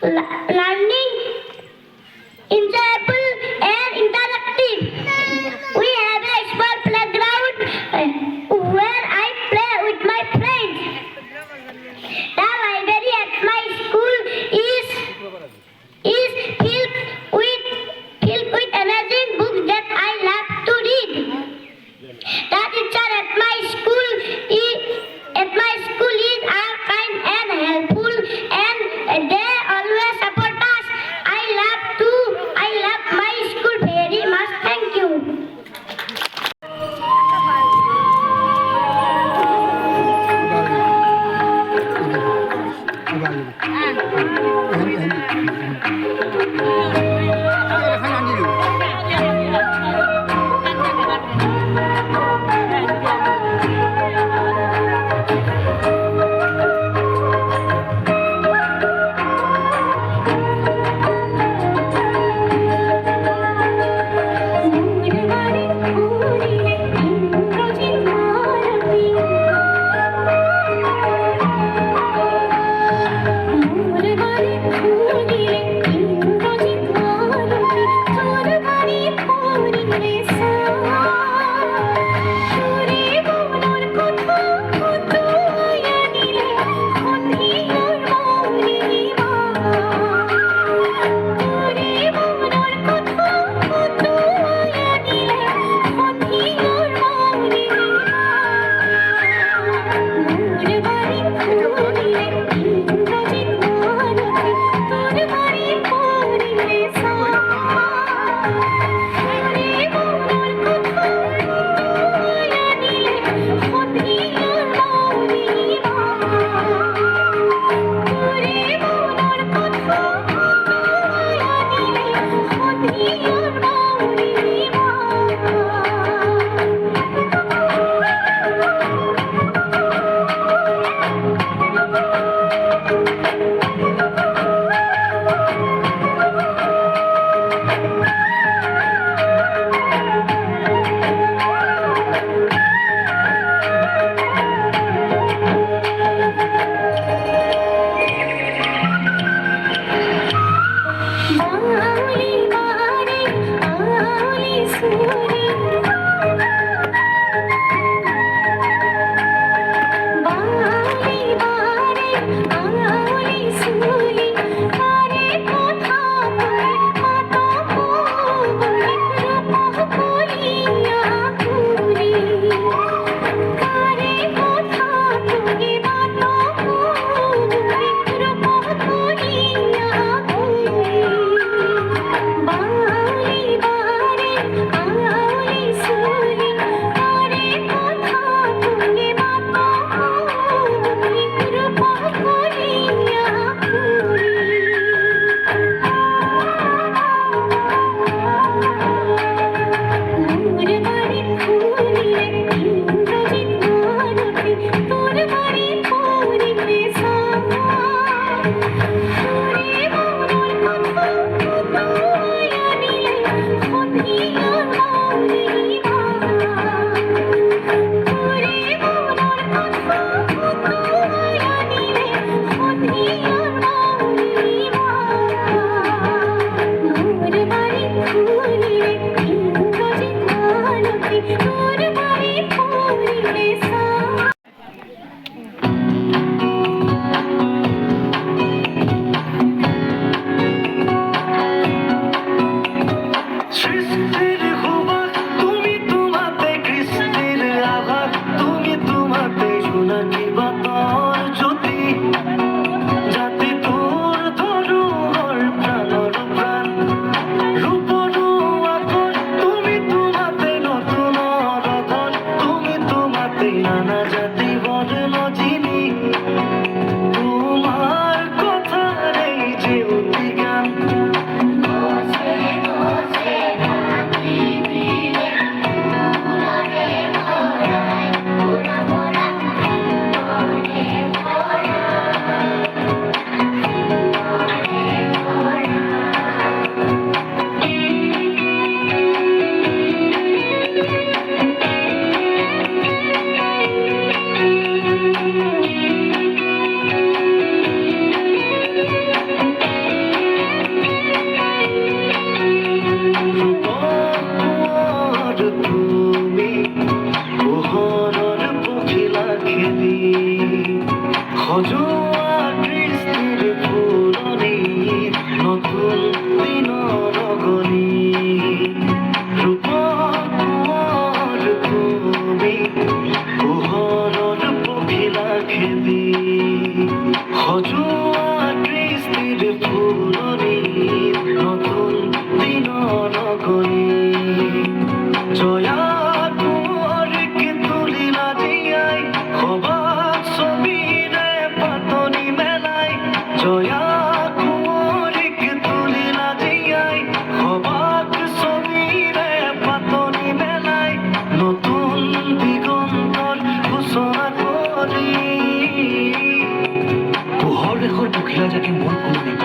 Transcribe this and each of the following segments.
learning, enjoyable and interactive. We have a small playground where I play with my friends. The library at my school is filled with amazing books that I love to read. The teacher at my school is kind and helpful, and they always support us. I love my school very much. Thank you.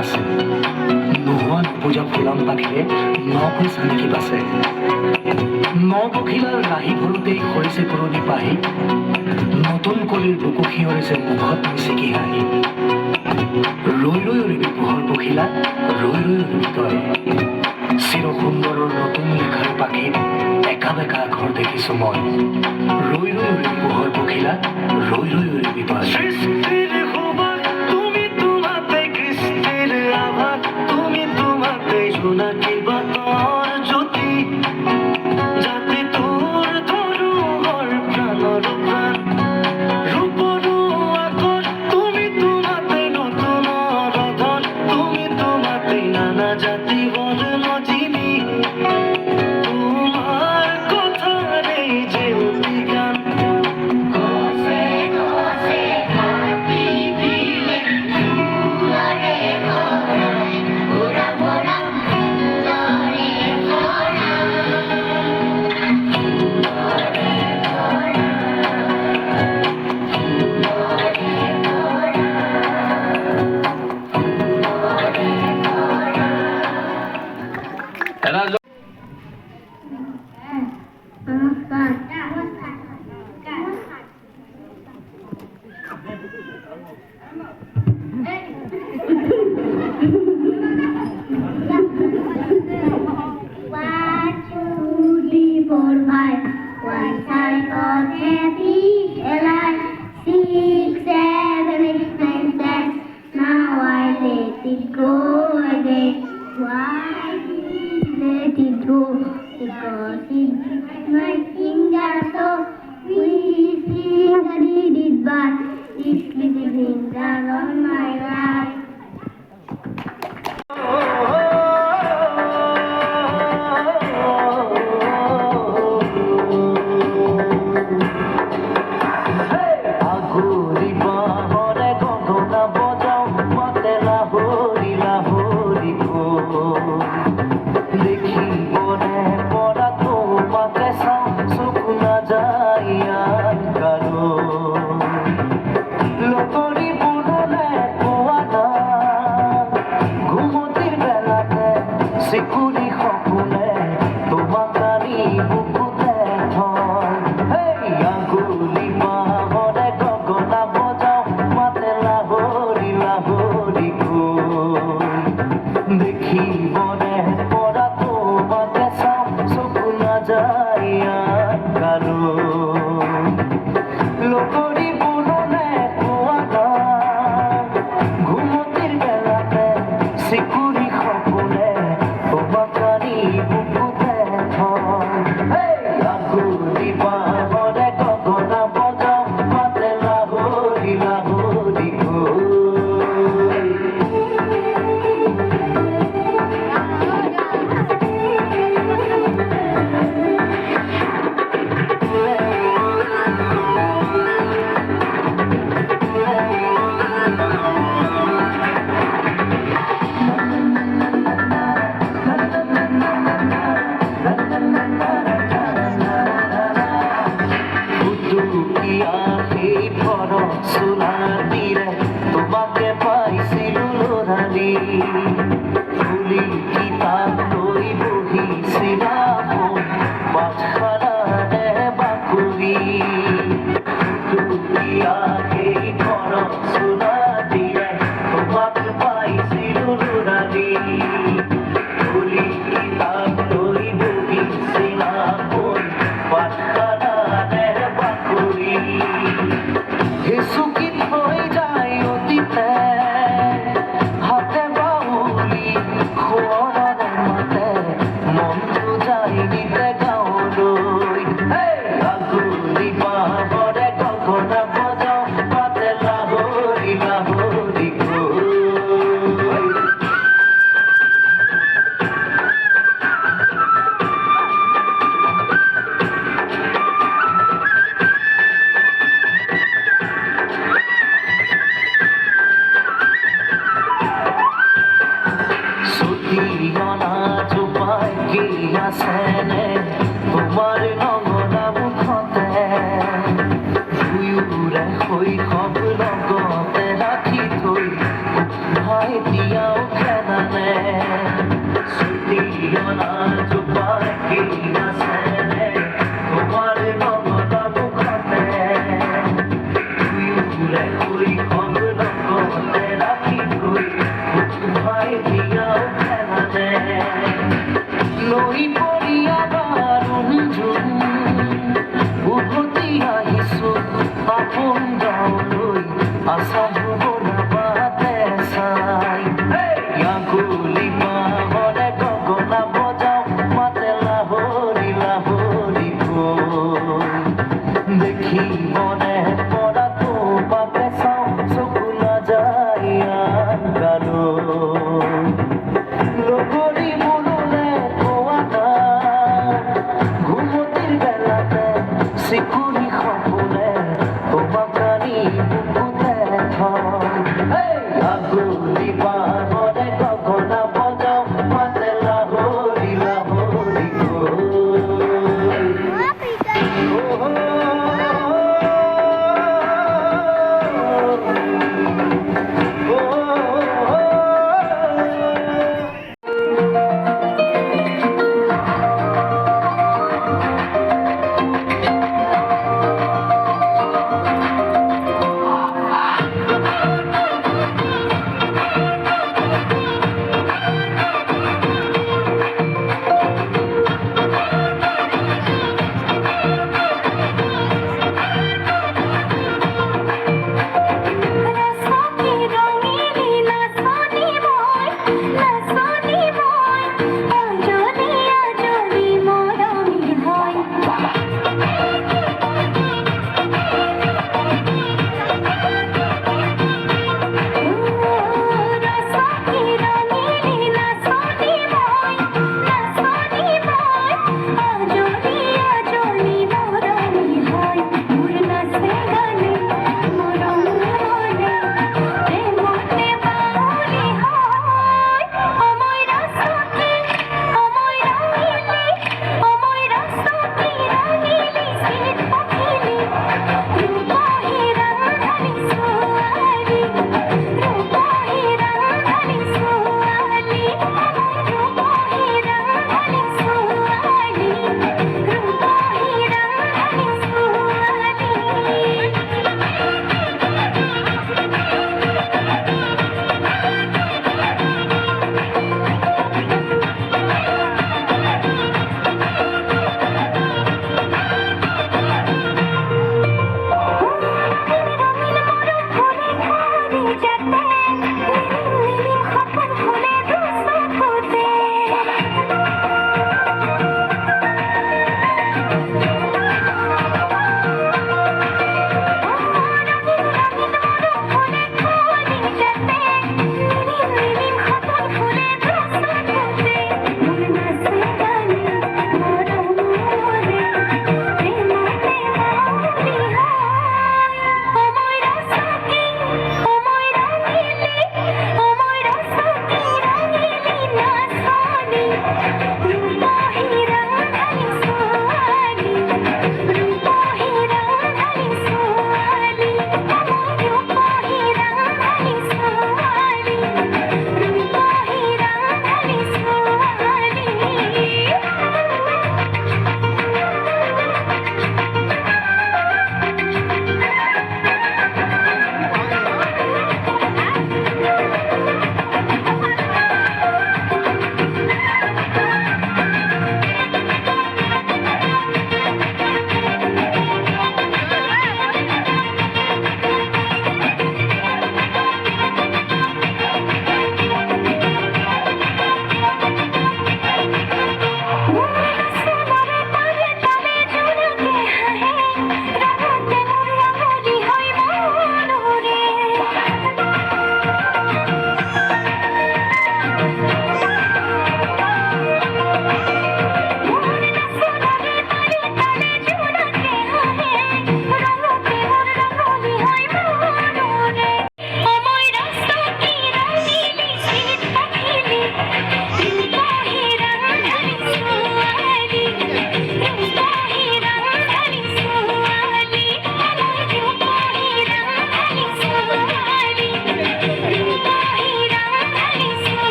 আছে নোহোৱা নুবুজা ফুলাম পাখিৰে নকৈ চানেকি বাছে ন পখিলাৰ ৰাহি ভৰোতেই সৰিছে পুৰণি পাহি নতুন কলিৰ বুকু শিয়ৰিছে মুখত মিচিকি হাঁহি ৰৈ ৰৈ উৰিবি পোহৰ পখিলা ৰৈ ৰৈ উৰিবি তই চিৰ সুন্দৰৰ নতুন লেখাৰ পাখিত একা বেকা আখৰ দেখিছো মই ৰৈ ৰৈ উৰিবি পোহৰ পখিলা ৰৈ ৰৈ উৰিবি তই সৃষ্টিৰ সুবাস তুমি তোমাতে কৃষ্টিৰ আভাস তুমি তোমাতে জোনাকী বাটৰ জ্যোতি যাতে তোৰ ধৰোহৰ প্ৰাণৰ প্ৰাণ ৰূপৰো আকৰ তুমি তোমাতে নতুন ৰধন তুমি তোমাতে নানা জাতি বৰ্ণ চিনি তোমাৰ কথাৰে যে অভিজ্ঞান কোসে কোসে কাটি দিলে ফুলরে ভরায় ওরা ভরা ফুলরে ভরা নমস্কার One, two, three, four, five. One side of happy alive. 6, 7, 8, 9, 10. Now I let it go again. Why let it go? Because it's my finger so we finger did it but it's little finger on my right. আগুৰি বাঁহৰে গগনা বজাও মাতে লাহৰি লাহৰি দেখিবনে পৰা তোমাকে চাওঁ চকু নাযায় আন কাৰো লগৰী বুলনে পোৱা নাই ঘুমতিৰ বেলাতে চিকুৰি সপোনে তোমাক আনি বুকুতে থয় আগুলি বাঁহৰে গগনা বজাও মাতে লাহৰি লাহৰি দেখিবনে পৰা তোমাকে চাওঁ চকু নাযায় আন কাৰো লগৰী বুলনে পোৱা নাই ঘুমতিৰ বেলাতে চিকুৰি সপোনে তোমাক আনি বুকুতে থয় আগুলি বাঁহৰে গগনা বজাও মাতে লাহৰি লাহৰি ফুটুকীয়া সেই ফৰক চোলাটিৰে তোমাকে পাইছিলো লৰালি ফুলি কিতাপ লৈ বহিছিলা পাঠশালাৰে বাকৰি ফুটুকীয়া সেই ফৰক চোলাটিৰে তোমাকে পাইছিলো লৰালি ফুলি কিতাপ লৈ বহিছিলা পাঠশালাৰে বাকৰি চুকিত হৈ যায় অতীতে হাতে বাউলি খোৱাৰে মাতে মনটো যায় গীতে গাঁৱলৈ আগুলি বাঁহৰে গগনা বজাও মাতে লাহৰি লাহৰি ছুটিঅনা জোপাই কি আছেনে তোমাৰ নগনা মুখতে দুয়োৰে শৈশৱ লগতে ৰাখি থৈ ভাই দিয়াও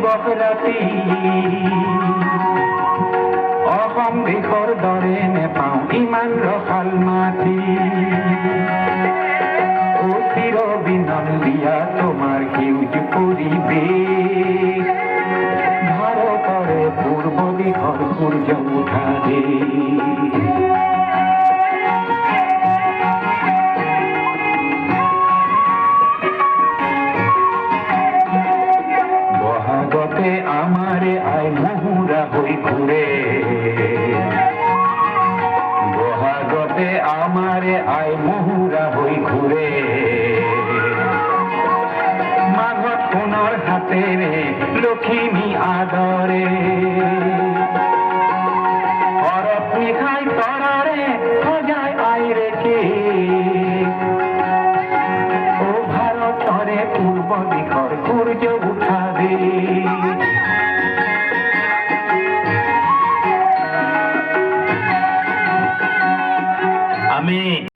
দিৱস ৰাতি অসম দেশৰ দৰে নেপাওঁ ইমান ৰসাল মাটি অচিৰ বিনন্দীয়া তোমাৰ সেউজ পৰিৱেশ ভাৰতৰে পূৰ্ব দিশৰ সূৰ্য উঠা দেশ বহাগতে আমাৰে আই মহুৰা হৈ ঘূৰে বহাগতে আমাৰে আই মহুৰা হৈ ঘূৰে মাঘত সোণৰ হাতেৰে লখিমী আদৰে শৰৎ নিশাই তৰাৰে সজাই আইৰেকে ও ভাৰতৰে পূৰ্ব দিশৰ সূৰ্য উঠা দেশ আমি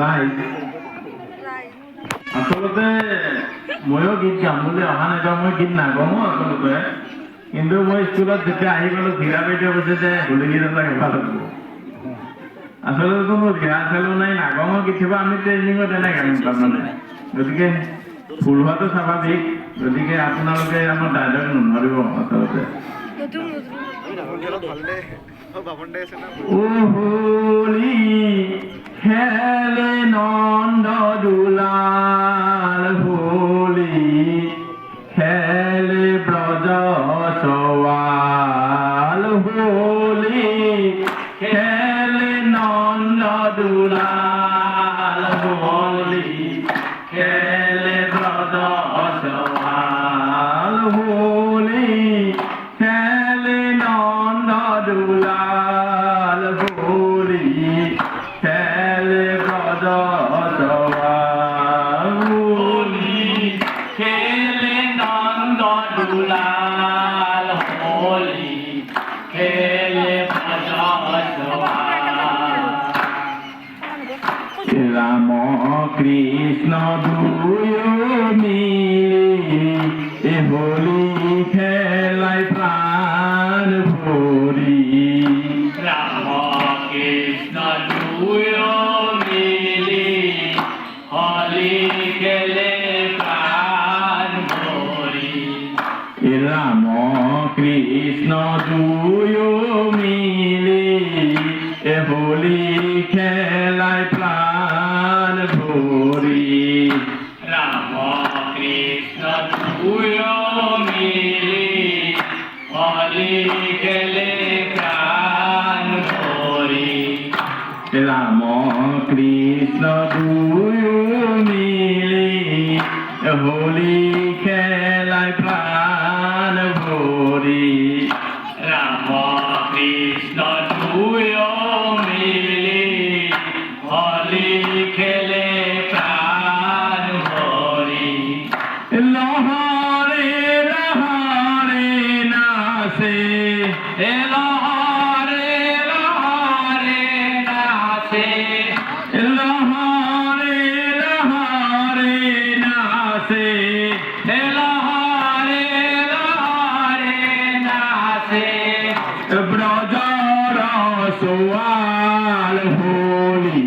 রাইট আচলতে ময়ো গীত গাম বুলি অহা নাই মই গীত নাগামো আচলতে কিন্তু মই স্কুলত যেতিয়া আহি গ'লো ধীৰা বাইদেউ কৈছে যে হোলী গীত এটা গাব লাগিব আচলতে কোনো ৰিহাৰ্চেলো নাই নাগামো কেতিয়াবা আমি ট্ৰেইনিঙত এনে গাম তাৰমানে গতিকে ভুল হোৱাটো স্বাভাৱিক গতিকে আপোনালোকে আমাৰ ডাইলগ নধৰিব আচলতে হোলী খেলে নন্দ দুলাল হোলী খেলে ব্ৰজ সৱাল হোলী খেলে নন্দ দুলাল হোলী খেলে ব্ৰজ সৱাল হোলী খেলে নন্দ দুলাল হোলী খেলে ব্ৰজ সৱাল হোলী খেলে নন্দ দুলাল হোলী খেলে ব্ৰজ সৱাল রাম কৃষ্ণ দুয়ো মিলি এ হোলী খেলায় প্রাণ ভরি রাম কৃষ্ণ দুয়ো মিলি হোলী খেলে প্রাণ ভরি রাম কৃষ্ণ দুয়ো মিলি এ হোলী খেলায় প্রাণ ভরি রাম কৃষ্ণ দুয়ো মিলি হোলী খেলে প্রাণ ভরি রাম কৃষ্ণ দুয়ো মিলি হোলী খেলায় প্রাণ ভরি রাম কৃষ্ণ দুয়ো মিলি হোলী খেলে প্রাণ ভরি লহরে লহরে নাচে লহরে লহরে নাচে লহরে লহরে নাচে লহরে লহরে নাচে ব্রজ রসওয়াল হোলী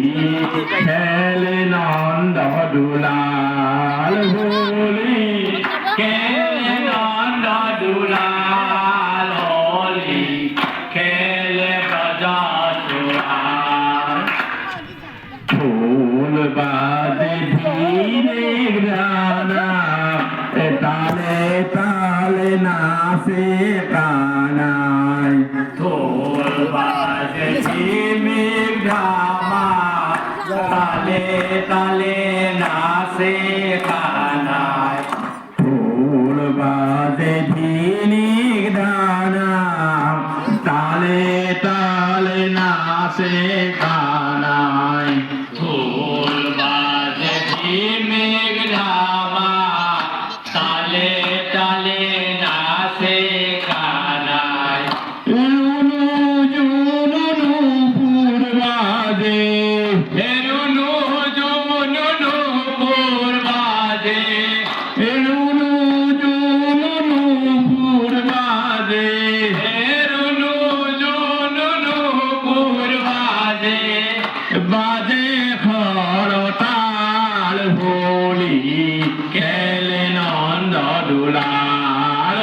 খেলে নন্দ দুলাল হোলী খেলে নন্দ দুলাল হোলী খেলে ব্রজ সওয়াল ঢোল বাজে ধীরে গানা তালে তালে নাচে কানাই ঢোল বাজে ঝিমি ধামা তালে তালে নাচে কানাই ঢোল বাজে ঝিনি গানা তালে তালে নাচে কানাই ঢোল বাজে ঝিমি ধামা তালে তালে নাচে কানাই রুনু জুনুনু পূর্বাজে রুনু জুনুনু পূর্বাজে রুনু জুনুনু পূর্বাজে রুনু জুনুনু পূর্বাজে বাজে খরতাল হোলী খেলে নন্দ দুলাল